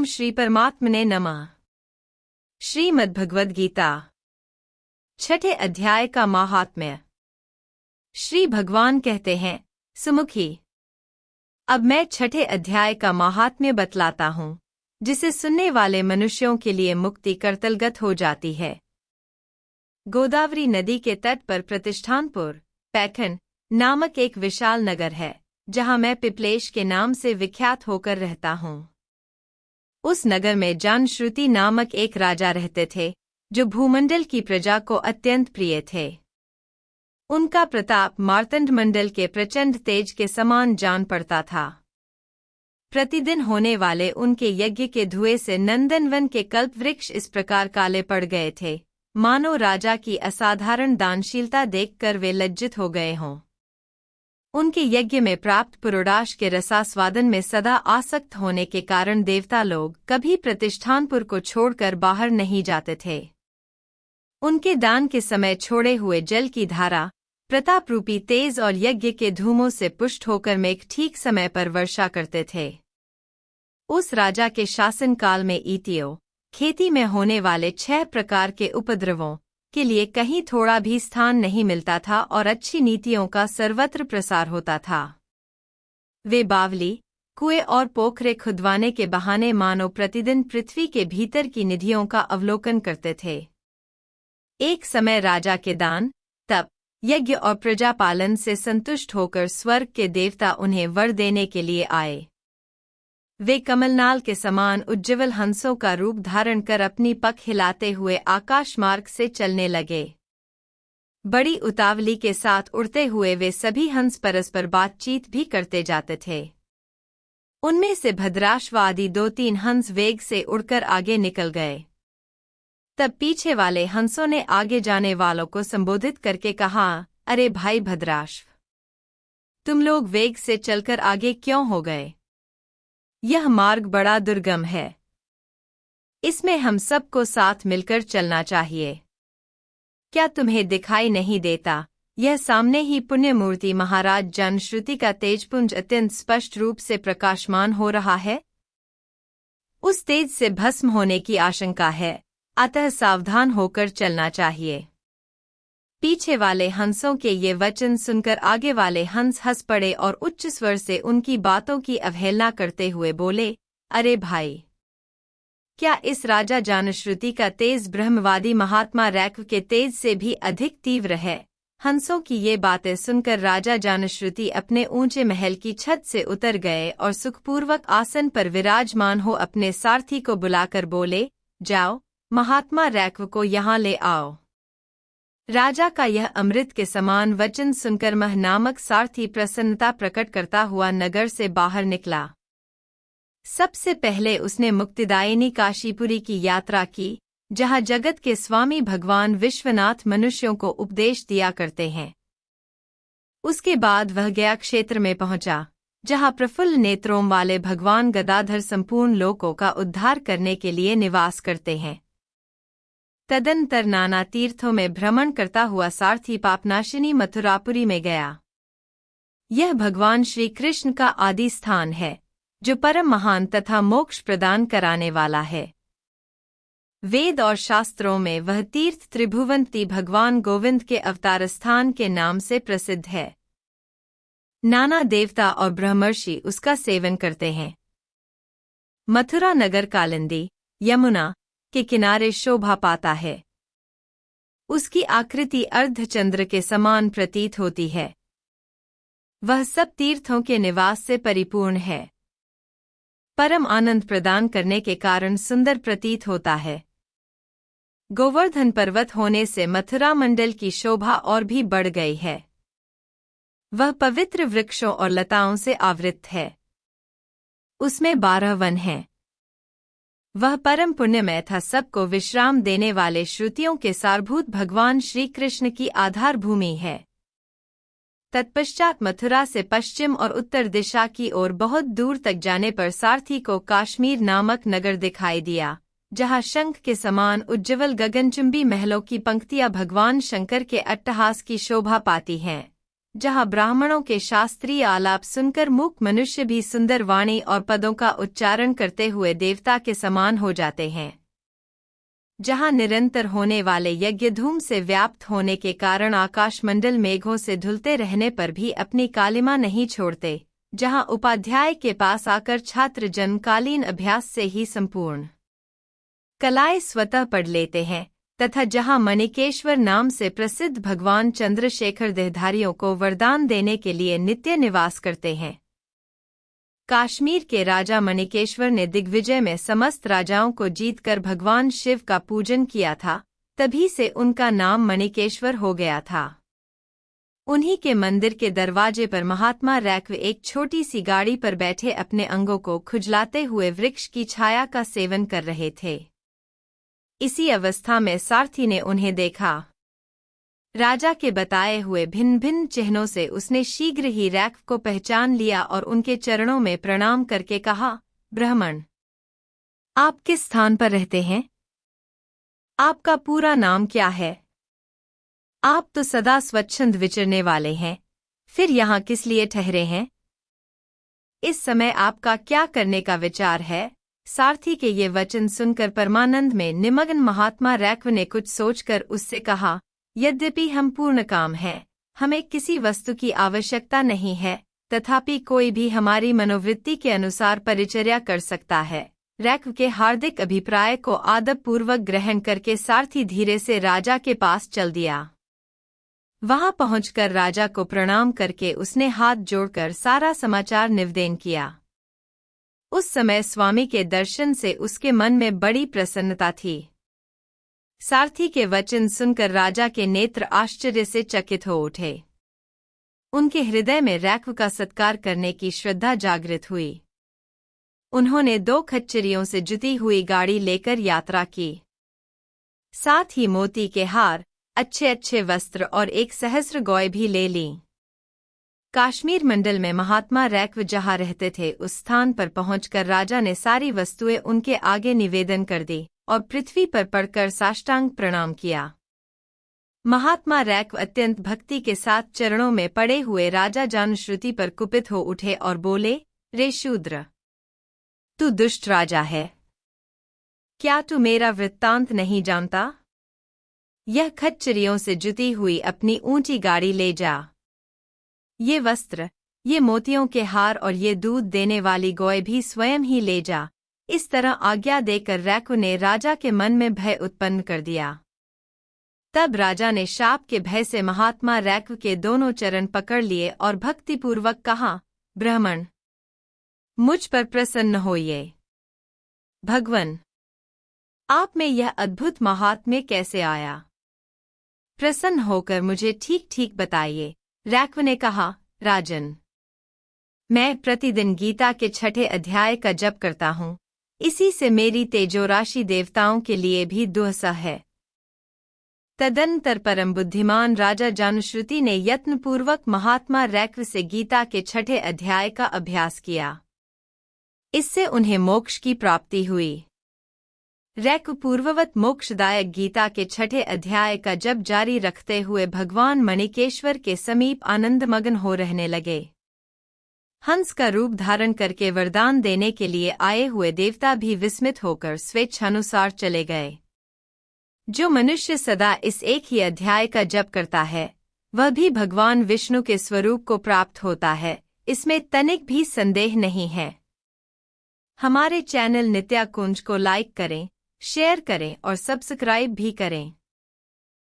ओम श्री परमात्मने नमः। श्रीमद्भगवद गीता छठे अध्याय का माहात्म्य। श्री भगवान कहते हैं, सुमुखी, अब मैं छठे अध्याय का माहात्म्य बतलाता हूँ, जिसे सुनने वाले मनुष्यों के लिए मुक्ति करतलगत हो जाती है। गोदावरी नदी के तट पर प्रतिष्ठानपुर, पैखन नामक एक विशाल नगर है, जहाँ मैं पिपलेश के नाम से विख्यात होकर रहता हूँ। उस नगर में जानश्रुति नामक एक राजा रहते थे, जो भूमंडल की प्रजा को अत्यंत प्रिय थे। उनका प्रताप मार्तंड मंडल के प्रचंड तेज के समान जान पड़ता था। प्रतिदिन होने वाले उनके यज्ञ के धुएं से नंदनवन के कल्प वृक्ष इस प्रकार काले पड़ गए थे, मानो राजा की असाधारण दानशीलता देखकर वे लज्जित हो गए हों। उनके यज्ञ में प्राप्त पुरोडाश के रसास्वादन में सदा आसक्त होने के कारण देवता लोग कभी प्रतिष्ठानपुर को छोड़कर बाहर नहीं जाते थे। उनके दान के समय छोड़े हुए जल की धारा, प्रताप रूपी तेज और यज्ञ के धूमों से पुष्ट होकर मेघ ठीक समय पर वर्षा करते थे। उस राजा के शासनकाल में ईतियों, खेती में होने वाले 6 प्रकार के उपद्रवों के लिए कहीं थोड़ा भी स्थान नहीं मिलता था और अच्छी नीतियों का सर्वत्र प्रसार होता था। वे बावली, कुएं और पोखरे खुदवाने के बहाने मानो प्रतिदिन पृथ्वी के भीतर की निधियों का अवलोकन करते थे। एक समय राजा के दान, तप, यज्ञ और प्रजापालन से संतुष्ट होकर स्वर्ग के देवता उन्हें वर देने के लिए आए। वे कमलनाल के समान उज्ज्वल हंसों का रूप धारण कर अपनी पख हिलाते हुए आकाश मार्ग से चलने लगे। बड़ी उतावली के साथ उड़ते हुए वे सभी हंस परस्पर बातचीत भी करते जाते थे। उनमें से भद्राश्व आदि 2-3 हंस वेग से उड़कर आगे निकल गए। तब पीछे वाले हंसों ने आगे जाने वालों को संबोधित करके कहा, अरे भाई भद्राश्व, तुम लोग वेग से चलकर आगे क्यों हो गए? यह मार्ग बड़ा दुर्गम है। इसमें हम सबको साथ मिलकर चलना चाहिए। क्या तुम्हें दिखाई नहीं देता, यह सामने ही पुण्यमूर्ति महाराज जानश्रुति का तेजपुंज अत्यंत स्पष्ट रूप से प्रकाशमान हो रहा है? उस तेज से भस्म होने की आशंका है, अतः सावधान होकर चलना चाहिए। पीछे वाले हंसों के ये वचन सुनकर आगे वाले हंस हंस पड़े और उच्च स्वर से उनकी बातों की अवहेलना करते हुए बोले, अरे भाई, क्या इस राजा जानश्रुति का तेज ब्रह्मवादी महात्मा रैक्व के तेज से भी अधिक तीव्र है? हंसों की ये बातें सुनकर राजा जानश्रुति अपने ऊंचे महल की छत से उतर गए और सुखपूर्वक आसन पर विराजमान हो अपने सारथी को बुलाकर बोले, जाओ, महात्मा रैक्व को यहाँ ले आओ। राजा का यह अमृत के समान वचन सुनकर मह नामक सारथी प्रसन्नता प्रकट करता हुआ नगर से बाहर निकला। सबसे पहले उसने मुक्तिदायिनी काशीपुरी की यात्रा की, जहाँ जगत के स्वामी भगवान विश्वनाथ मनुष्यों को उपदेश दिया करते हैं। उसके बाद वह गया क्षेत्र में पहुंचा, जहाँ प्रफुल्ल नेत्रों वाले भगवान गदाधर संपूर्ण लोकों का उद्धार करने के लिए निवास करते हैं। तदंतर नाना तीर्थों में भ्रमण करता हुआ सारथी पापनाशिनी मथुरापुरी में गया। यह भगवान श्री कृष्ण का आदि स्थान है, जो परम महान तथा मोक्ष प्रदान कराने वाला है। वेद और शास्त्रों में वह तीर्थ त्रिभुवंती भगवान गोविंद के अवतार स्थान के नाम से प्रसिद्ध है। नाना देवता और ब्रह्मर्षि उसका सेवन करते हैं। मथुरा नगर कालिंदी, यमुना के किनारे शोभा पाता है। उसकी आकृति अर्धचंद्र के समान प्रतीत होती है। वह सब तीर्थों के निवास से परिपूर्ण है। परम आनंद प्रदान करने के कारण सुंदर प्रतीत होता है। गोवर्धन पर्वत होने से मथुरा मंडल की शोभा और भी बढ़ गई है। वह पवित्र वृक्षों और लताओं से आवृत है। उसमें 12 वन हैं। वह परम पुण्यमय था, सबको विश्राम देने वाले श्रुतियों के सारभूत भगवान श्री कृष्ण की आधार भूमि है। तत्पश्चात मथुरा से पश्चिम और उत्तर दिशा की ओर बहुत दूर तक जाने पर सारथी को काश्मीर नामक नगर दिखाई दिया, जहाँ शंख के समान उज्ज्वल गगनचुंबी महलों की पंक्तियां भगवान शंकर के अट्टहास की शोभा पाती हैं। जहाँ ब्राह्मणों के शास्त्रीय आलाप सुनकर मूक मनुष्य भी सुंदर वाणी और पदों का उच्चारण करते हुए देवता के समान हो जाते हैं। जहाँ निरंतर होने वाले यज्ञ धूम से व्याप्त होने के कारण आकाशमंडल मेघों से धुलते रहने पर भी अपनी कालिमा नहीं छोड़ते। जहाँ उपाध्याय के पास आकर छात्र जन्मकालीन अभ्यास से ही संपूर्ण कलाएं स्वतः पढ़ लेते हैं, तथा जहाँ मणिकेश्वर नाम से प्रसिद्ध भगवान चंद्रशेखर देहधारियों को वरदान देने के लिए नित्य निवास करते हैं। काश्मीर के राजा मणिकेश्वर ने दिग्विजय में समस्त राजाओं को जीतकर भगवान शिव का पूजन किया था, तभी से उनका नाम मणिकेश्वर हो गया था। उन्हीं के मंदिर के दरवाजे पर महात्मा रैक्व एक छोटी सी गाड़ी पर बैठे अपने अंगों को खुजलाते हुए वृक्ष की छाया का सेवन कर रहे थे। इसी अवस्था में सारथी ने उन्हें देखा। राजा के बताए हुए भिन्न भिन्न चिन्हों से उसने शीघ्र ही रैक्व को पहचान लिया और उनके चरणों में प्रणाम करके कहा, ब्राह्मण, आप किस स्थान पर रहते हैं? आपका पूरा नाम क्या है? आप तो सदा स्वच्छंद विचरने वाले हैं, फिर यहाँ किस लिए ठहरे हैं? इस समय आपका क्या करने का विचार है? सारथी के ये वचन सुनकर परमानंद में निमग्न महात्मा रैक्व ने कुछ सोचकर उससे कहा, यद्यपि हम पूर्ण काम हैं, हमें किसी वस्तु की आवश्यकता नहीं है, तथापि कोई भी हमारी मनोवृत्ति के अनुसार परिचर्या कर सकता है। रैक्व के हार्दिक अभिप्राय को आदरपूर्वक ग्रहण करके सारथी धीरे से राजा के पास चल दिया। वहां पहुंचकर राजा को प्रणाम करके उसने हाथ जोड़कर सारा समाचार निवेदन किया। उस समय स्वामी के दर्शन से उसके मन में बड़ी प्रसन्नता थी। सारथी के वचन सुनकर राजा के नेत्र आश्चर्य से चकित हो उठे। उनके हृदय में रैक्व का सत्कार करने की श्रद्धा जागृत हुई। उन्होंने 2 खच्चरियों से जुती हुई गाड़ी लेकर यात्रा की। साथ ही मोती के हार, अच्छे अच्छे वस्त्र और 1 सहस्र गौएं भी ले लीं। काश्मीर मंडल में महात्मा रैक्व जहाँ रहते थे उस स्थान पर पहुंचकर राजा ने सारी वस्तुएं उनके आगे निवेदन कर दी और पृथ्वी पर पड़कर साष्टांग प्रणाम किया। महात्मा रैक्व अत्यंत भक्ति के साथ चरणों में पड़े हुए राजा जानुश्रुति पर कुपित हो उठे और बोले, रे शूद्र, तू दुष्ट राजा है। क्या तू मेरा वृत्तांत नहीं जानता? यह खच्चरियों से जुती हुई अपनी ऊंची गाड़ी ले जा। ये वस्त्र, ये मोतियों के हार और ये दूध देने वाली गौएं भी स्वयं ही ले जा। इस तरह आज्ञा देकर रैक्व ने राजा के मन में भय उत्पन्न कर दिया। तब राजा ने शाप के भय से महात्मा रैक्व के दोनों चरण पकड़ लिए और भक्तिपूर्वक कहा, ब्राह्मण, मुझ पर प्रसन्न होइए। भगवन, आप में यह अद्भुत महात्म्य कैसे आया? प्रसन्न होकर मुझे ठीक ठीक बताइए। रैक्व ने कहा, राजन, मैं प्रतिदिन गीता के 6ठे अध्याय का जप करता हूँ। इसी से मेरी तेजोराशि देवताओं के लिए भी दुस्सह है। तदनंतर परम बुद्धिमान राजा जानुश्रुति ने यत्नपूर्वक महात्मा रैक्व से गीता के 6ठे अध्याय का अभ्यास किया। इससे उन्हें मोक्ष की प्राप्ति हुई। रैक्व पूर्ववत मोक्षदायक गीता के 6ठे अध्याय का जप जारी रखते हुए भगवान मणिकेश्वर के समीप आनंदमग्न हो रहने लगे। हंस का रूप धारण करके वरदान देने के लिए आए हुए देवता भी विस्मित होकर स्वेच्छानुसार चले गए। जो मनुष्य सदा इस एक ही अध्याय का जप करता है, वह भी भगवान विष्णु के स्वरूप को प्राप्त होता है, इसमें तनिक भी संदेह नहीं है। हमारे चैनल नित्या कुंज को लाइक करें, शेयर करें और सब्सक्राइब भी करें।